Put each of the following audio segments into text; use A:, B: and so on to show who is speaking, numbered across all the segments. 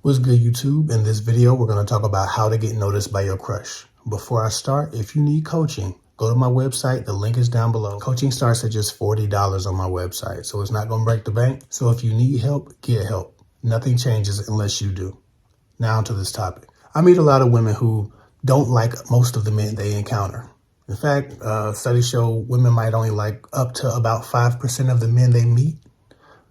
A: What's good, YouTube? In this video, we're going to talk about how to get noticed by your crush. Before I start, if you need coaching, go to my website. The link is down below. Coaching starts at just $40 on my website, so it's not going to break the bank. So if you need help, get help. Nothing changes unless you do. Now to this topic. I meet a lot of women who don't like most of the men they encounter. In fact, studies show women might only like up to about 5% of the men they meet.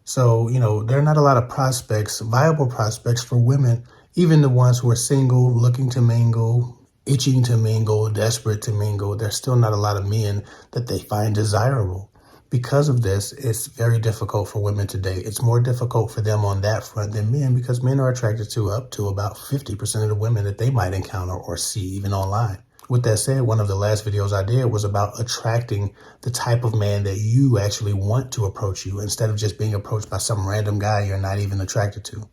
A: So, there are not a lot of prospects, viable prospects for women, even the ones who are single, looking to mingle, itching to mingle, desperate to mingle. There's still not a lot of men that they find desirable. Because of this, it's very difficult for women to date. It's more difficult for them on that front than men because men are attracted to up to about 50% of the women that they might encounter or see even online. With that said, one of the last videos I did was about attracting the type of man that you actually want to approach you instead of just being approached by some random guy you're not even attracted to.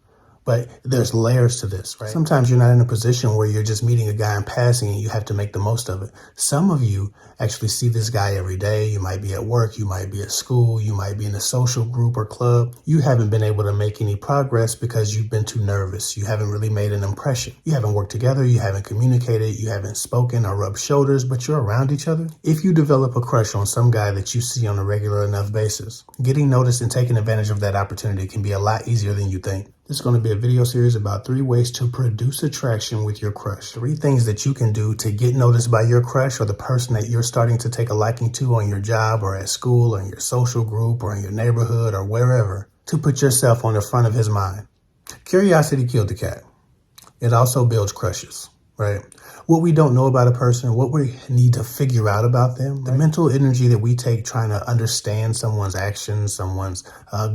A: But there's layers to this, right? Sometimes you're not in a position where you're just meeting a guy in passing and you have to make the most of it. Some of you actually see this guy every day. You might be at work, you might be at school, you might be in a social group or club. You haven't been able to make any progress because you've been too nervous. You haven't really made an impression. You haven't worked together, you haven't communicated, you haven't spoken or rubbed shoulders, but you're around each other. If you develop a crush on some guy that you see on a regular enough basis, getting noticed and taking advantage of that opportunity can be a lot easier than you think. This is going to be a video series about 3 ways to produce attraction with your crush. 3 things that you can do to get noticed by your crush or the person that you're starting to take a liking to on your job or at school or in your social group or in your neighborhood or wherever to put yourself on the front of his mind. Curiosity killed the cat. It also builds crushes, right? What we don't know about a person, what we need to figure out about them, the mental energy that we take trying to understand someone's actions, someone's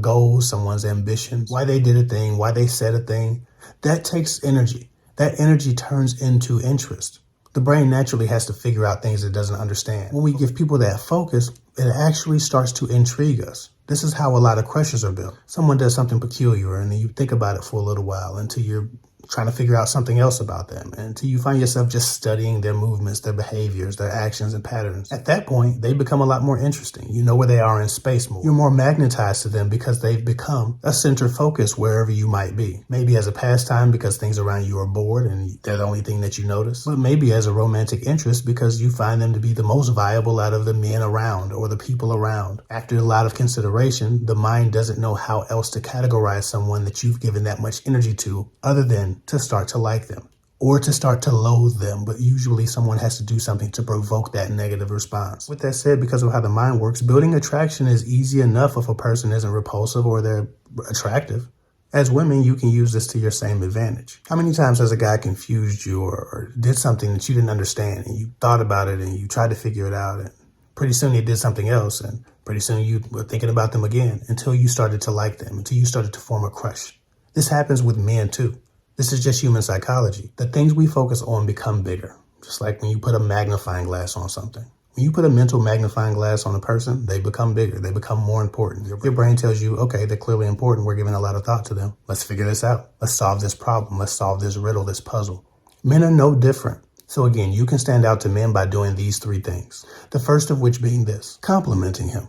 A: goals, someone's ambitions, why they did a thing, why they said a thing, that takes energy. That energy turns into interest. The brain naturally has to figure out things it doesn't understand. When we give people that focus, it actually starts to intrigue us. This is how a lot of crushes are built. Someone does something peculiar and then you think about it for a little while until you're trying to figure out something else about them until you find yourself just studying their movements, their behaviors, their actions and patterns. At that point, they become a lot more interesting. You know where they are in space more. You're more magnetized to them because they've become a center focus wherever you might be. Maybe as a pastime because things around you are bored and they're the only thing that you notice. But maybe as a romantic interest because you find them to be the most viable out of the men around or the people around. After a lot of consideration, the mind doesn't know how else to categorize someone that you've given that much energy to other than to start to like them or to start to loathe them. But usually someone has to do something to provoke that negative response. With that said, because of how the mind works, building attraction is easy enough if a person isn't repulsive or they're attractive. As women, you can use this to your same advantage. How many times has a guy confused you or did something that you didn't understand and you thought about it and you tried to figure it out and pretty soon he did something else and pretty soon you were thinking about them again until you started to like them, until you started to form a crush. This happens with men too. This is just human psychology. The things we focus on become bigger. Just like when you put a magnifying glass on something. When you put a mental magnifying glass on a person, they become bigger. They become more important. Your brain tells you, okay, they're clearly important. We're giving a lot of thought to them. Let's figure this out. Let's solve this problem. Let's solve this riddle, this puzzle. Men are no different. So again, you can stand out to men by doing these 3 things. The first of which being this, complimenting him.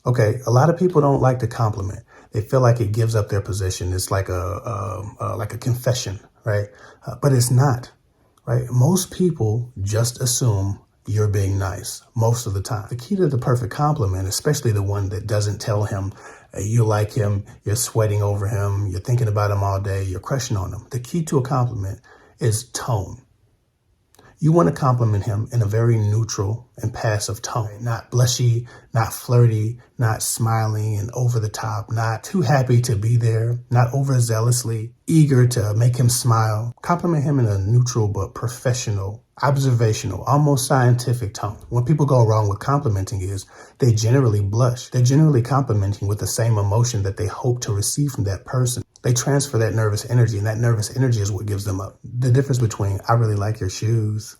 A: Okay, a lot of people don't like to compliment. They feel like it gives up their position. It's like a confession, right? But it's not, right? Most people just assume you're being nice most of the time. The key to the perfect compliment, especially the one that doesn't tell him you like him, you're sweating over him, you're thinking about him all day, you're crushing on him. The key to a compliment is tone. You want to compliment him in a very neutral and passive tone, not blushy, not flirty, not smiling and over the top, not too happy to be there, not overzealously eager to make him smile. Compliment him in a neutral but professional, observational, almost scientific tone. When people go wrong with complimenting is they generally blush. They're generally complimenting with the same emotion that they hope to receive from that person. They transfer that nervous energy, and that nervous energy is what gives them up. The difference between, I really like your shoes,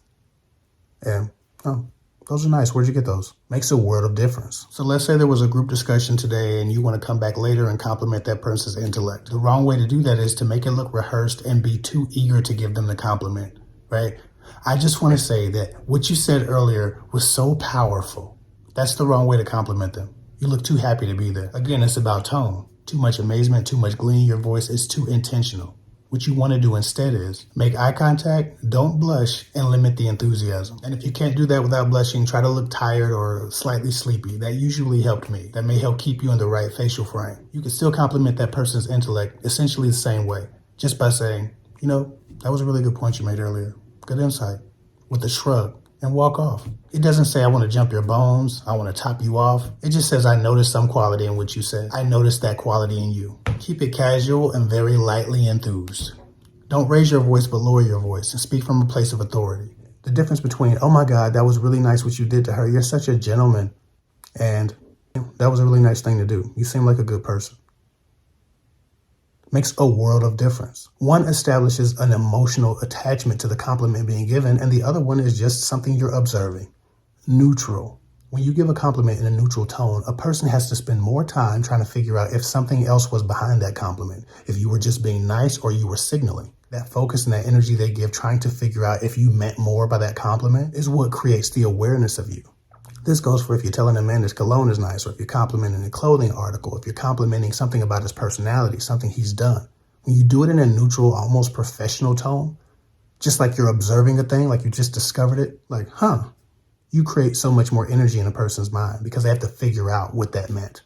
A: and, oh, those are nice. Where'd you get those? Makes a world of difference. So let's say there was a group discussion today and you want to come back later and compliment that person's intellect. The wrong way to do that is to make it look rehearsed and be too eager to give them the compliment, right? I just want to say that what you said earlier was so powerful. That's the wrong way to compliment them. You look too happy to be there. Again, it's about tone. Too much amazement, too much glee in your voice is too intentional. What you want to do instead is make eye contact, don't blush, and limit the enthusiasm. And if you can't do that without blushing, try to look tired or slightly sleepy. That usually helped me. That may help keep you in the right facial frame. You can still compliment that person's intellect essentially the same way, just by saying, that was a really good point you made earlier. Good insight. With a shrug and walk off. It doesn't say I want to jump your bones, I want to top you off. It just says I noticed some quality in what you said. I noticed that quality in you. Keep it casual and very lightly enthused. Don't raise your voice but lower your voice and speak from a place of authority. The difference between, oh my God, that was really nice what you did to her. You're such a gentleman. And that was a really nice thing to do. You seem like a good person. Makes a world of difference. One establishes an emotional attachment to the compliment being given, and the other one is just something you're observing. Neutral. When you give a compliment in a neutral tone, a person has to spend more time trying to figure out if something else was behind that compliment, if you were just being nice or you were signaling. That focus and that energy they give trying to figure out if you meant more by that compliment is what creates the awareness of you. This goes for if you're telling a man his cologne is nice, or if you're complimenting a clothing article, if you're complimenting something about his personality, something he's done. When you do it in a neutral, almost professional tone, just like you're observing a thing, like you just discovered it, like, you create so much more energy in a person's mind because they have to figure out what that meant,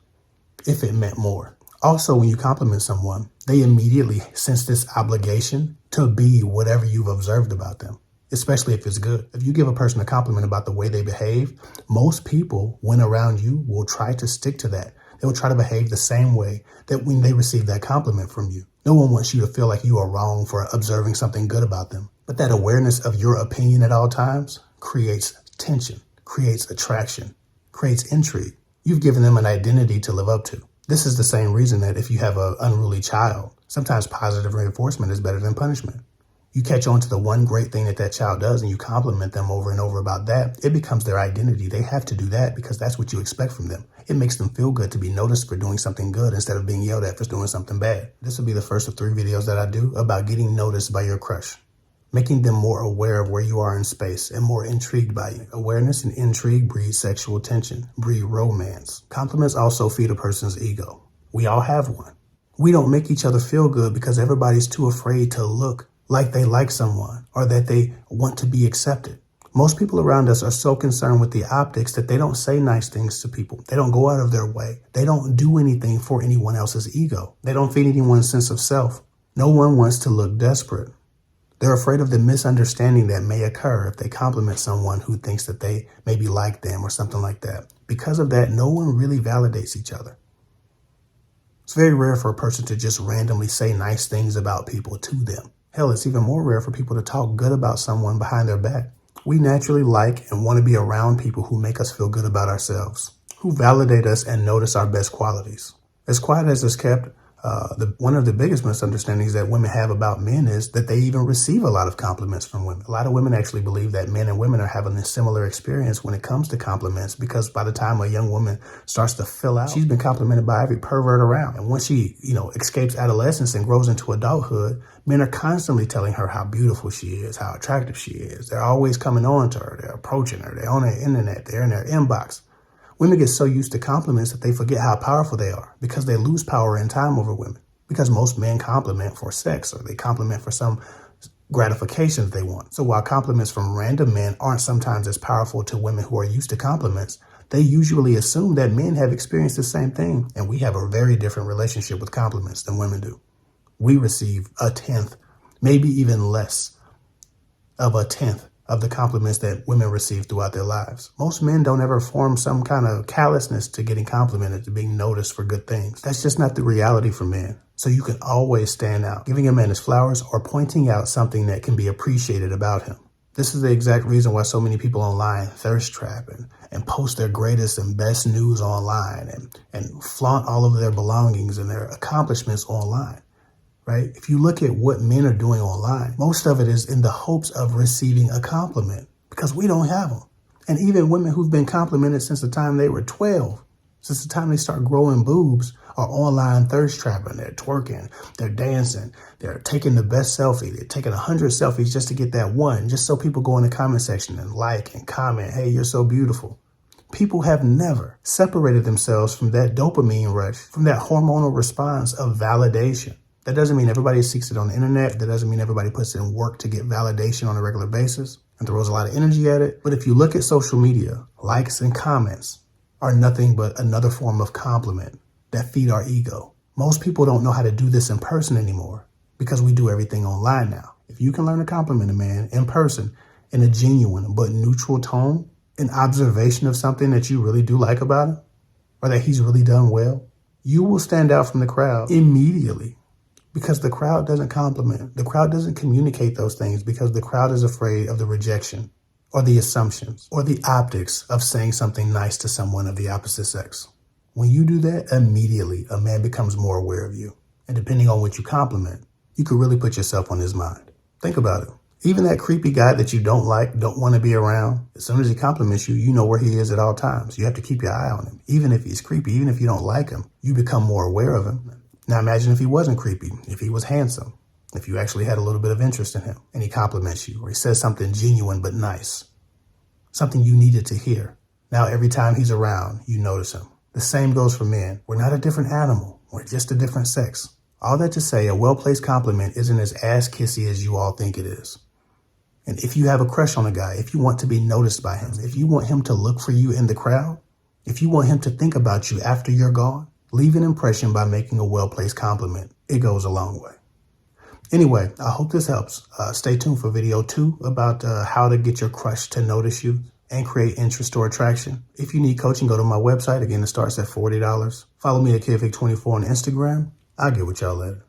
A: if it meant more. Also, when you compliment someone, they immediately sense this obligation to be whatever you've observed about them, especially if it's good. If you give a person a compliment about the way they behave, most people, when around you, will try to stick to that. They will try to behave the same way that when they receive that compliment from you. No one wants you to feel like you are wrong for observing something good about them. But that awareness of your opinion at all times creates tension, creates attraction, creates intrigue. You've given them an identity to live up to. This is the same reason that if you have an unruly child, sometimes positive reinforcement is better than punishment. You catch on to the one great thing that child does and you compliment them over and over about that, it becomes their identity. They have to do that because that's what you expect from them. It makes them feel good to be noticed for doing something good instead of being yelled at for doing something bad. This will be the first of 3 videos that I do about getting noticed by your crush, making them more aware of where you are in space and more intrigued by you. Awareness and intrigue breed sexual tension, breed romance. Compliments also feed a person's ego. We all have one. We don't make each other feel good because everybody's too afraid to look like they like someone or that they want to be accepted. Most people around us are so concerned with the optics that they don't say nice things to people. They don't go out of their way. They don't do anything for anyone else's ego. They don't feed anyone's sense of self. No one wants to look desperate. They're afraid of the misunderstanding that may occur if they compliment someone who thinks that they maybe like them or something like that. Because of that, no one really validates each other. It's very rare for a person to just randomly say nice things about people to them. Hell, it's even more rare for people to talk good about someone behind their back. We naturally like and want to be around people who make us feel good about ourselves, who validate us and notice our best qualities. As quiet as it's kept, one of the biggest misunderstandings that women have about men is that they even receive a lot of compliments from women. A lot of women actually believe that men and women are having a similar experience when it comes to compliments because by the time a young woman starts to fill out, she's been complimented by every pervert around. And once she, escapes adolescence and grows into adulthood, men are constantly telling her how beautiful she is, how attractive she is. They're always coming on to her. They're approaching her. They're on her internet. They're in their inbox. Women get so used to compliments that they forget how powerful they are because they lose power and time over women. Because most men compliment for sex or they compliment for some gratification that they want. So while compliments from random men aren't sometimes as powerful to women who are used to compliments, they usually assume that men have experienced the same thing. And we have a very different relationship with compliments than women do. We receive 1/10, maybe even less of 1/10 of the compliments that women receive throughout their lives. Most men don't ever form some kind of callousness to getting complimented, to being noticed for good things. That's just not the reality for men. So you can always stand out, giving a man his flowers or pointing out something that can be appreciated about him. This is the exact reason why so many people online thirst trap and post their greatest and best news online and flaunt all of their belongings and their accomplishments online. Right? If you look at what men are doing online, most of it is in the hopes of receiving a compliment because we don't have them. And even women who've been complimented since the time they were 12, since the time they start growing boobs, are online thirst trapping. They're twerking, they're dancing, they're taking the best selfie. They're taking 100 selfies just to get that one, just so people go in the comment section and like and comment, hey, you're so beautiful. People have never separated themselves from that dopamine rush, from that hormonal response of validation. That doesn't mean everybody seeks it on the internet. That doesn't mean everybody puts in work to get validation on a regular basis and throws a lot of energy at it. But if you look at social media, likes and comments are nothing but another form of compliment that feed our ego. Most people don't know how to do this in person anymore because we do everything online now. If you can learn to compliment a man in person in a genuine but neutral tone, an observation of something that you really do like about him, or that he's really done well, you will stand out from the crowd immediately because the crowd doesn't compliment. The crowd doesn't communicate those things because the crowd is afraid of the rejection or the assumptions or the optics of saying something nice to someone of the opposite sex. When you do that, immediately a man becomes more aware of you. And depending on what you compliment, you could really put yourself on his mind. Think about it. Even that creepy guy that you don't like, don't want to be around, as soon as he compliments you, you know where he is at all times. You have to keep your eye on him. Even if he's creepy, even if you don't like him, you become more aware of him. Now imagine if he wasn't creepy, if he was handsome, if you actually had a little bit of interest in him and he compliments you or he says something genuine but nice, something you needed to hear. Now every time he's around, you notice him. The same goes for men. We're not a different animal. We're just a different sex. All that to say, a well-placed compliment isn't as ass-kissy as you all think it is. And if you have a crush on a guy, if you want to be noticed by him, if you want him to look for you in the crowd, if you want him to think about you after you're gone, leave an impression by making a well-placed compliment. It goes a long way. Anyway, I hope this helps. Stay tuned for video 2 about how to get your crush to notice you and create interest or attraction. If you need coaching, go to my website. Again, it starts at $40. Follow me at KidFig24 on Instagram. I'll get with y'all later.